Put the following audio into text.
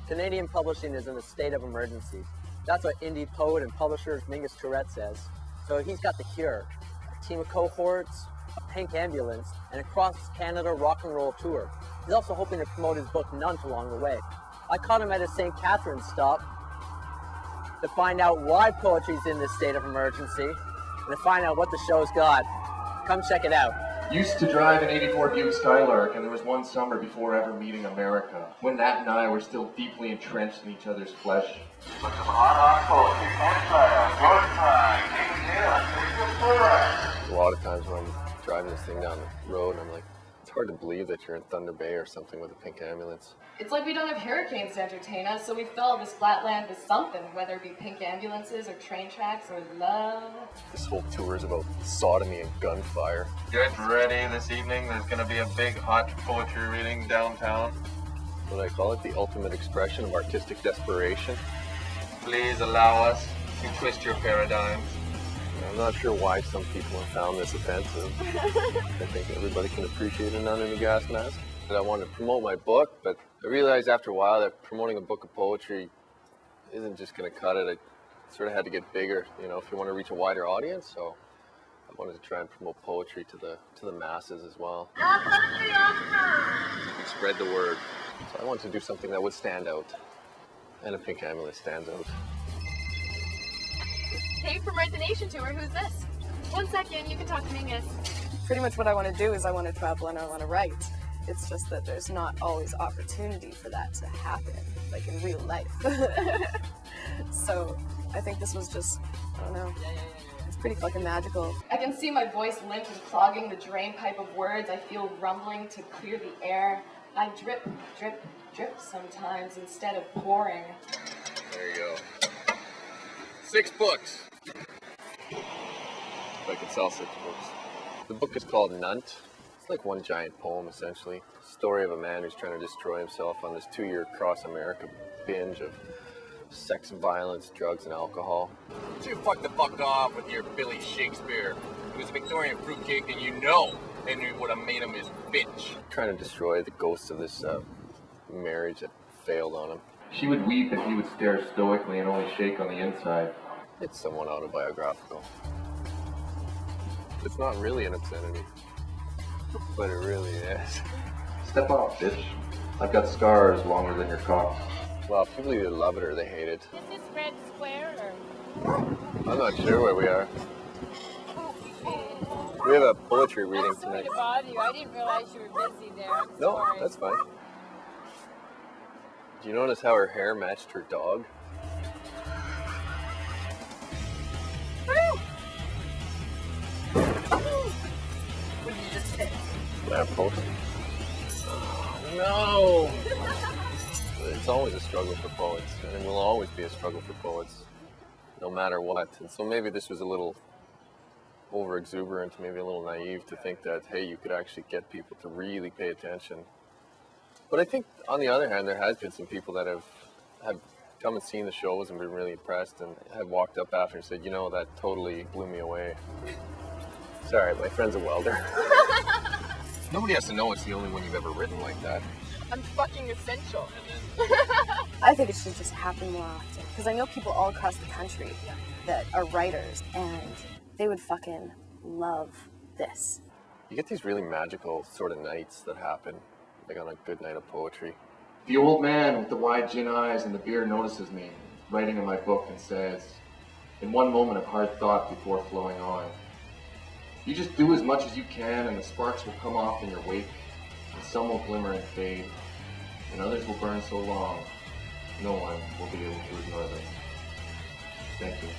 Canadian publishing is in a state of emergency. That's what indie poet and publisher Mingus Tourette says. So he's got the cure. A team of cohorts, a pink ambulance, and a cross-Canada rock and roll tour. He's also hoping to promote his book Nunt along the way. I caught him at a St. Catharines stop to find out why poetry's in this state of emergency and to find out what the show's got. Come check it out. Used to drive an 84 Buick Skylark, and there was one summer before ever meeting America, when Nat and I were still deeply entrenched in each other's flesh. Put some hot on A lot of times when I'm driving this thing down the road, I'm like, it's hard to believe that you're in Thunder Bay or something with a pink ambulance. It's like we don't have hurricanes to entertain us, so we fill this flatland with something, whether it be pink ambulances or train tracks or love. This whole tour is about sodomy and gunfire. Get ready this evening. There's going to be a big hot poetry reading downtown. What I call it, the ultimate expression of artistic desperation. Please allow us to twist your paradigms. I'm not sure why some people have found this offensive. I think everybody can appreciate a nun in a gas mask. I wanted to promote my book, but I realized after a while that promoting a book of poetry isn't just going to cut it. I sort of had to get bigger, you know, if you want to reach a wider audience. So I wanted to try and promote poetry to the masses as well. Spread the word. So I wanted to do something that would stand out, and a pink ambulance stands out. Hey, from Ride the Nation Tour, who's this? 1 second, you can talk to Mingus. Pretty much what I want to do is I want to travel and I want to write. It's just that there's not always opportunity for that to happen, like in real life. So I think this was just, I don't know, it's pretty fucking magical. I can see my voice limp and clogging the drain pipe of words. I feel rumbling to clear the air. I drip, drip, drip sometimes instead of pouring. There you go. 6 books. If I could sell 6 books. The book is called Nunt. It's like one giant poem, essentially. Story of a man who's trying to destroy himself on this 2-year cross-America binge of sex and violence, drugs and alcohol. So you fuck the fuck off with your Billy Shakespeare. He was a Victorian fruitcake, and you know Henry would have made him his bitch. Trying to destroy the ghosts of this marriage that failed on him. She would weep and he would stare stoically and only shake on the inside. It's somewhat autobiographical. It's not really an obscenity, but it really is. Step off, bitch. I've got scars longer than your cock. Well, people either love it or they hate it. Is this Red Square or? I'm not sure where we are. We have a poetry reading I'm sorry tonight. to bother you. I didn't realize you were busy there. I'm No, sorry. that's fine. Do you notice how her hair matched her dog? What did you just hit? Lamppost. No! It's always a struggle for poets, and it will always be a struggle for poets, no matter what. And so maybe this was a little over-exuberant, maybe a little naive to think that, hey, you could actually get people to really pay attention. But I think, on the other hand, there has been some people that have come and seen the shows and been really impressed and have walked up after and said, you know, that totally blew me away. Sorry, my friend's a welder. Nobody has to know it's the only one you've ever written like that. I'm fucking essential. I think it should just happen more often. Because I know people all across the country that are writers, and they would fucking love this. You get these really magical sort of nights that happen, like on a good night of poetry. The old man with the wide gin eyes and the beard notices me, writing in my book, and says, in one moment of hard thought before flowing on, you just do as much as you can and the sparks will come off in your wake, and some will glimmer and fade, and others will burn so long, no one will be able to ignore them. Thank you.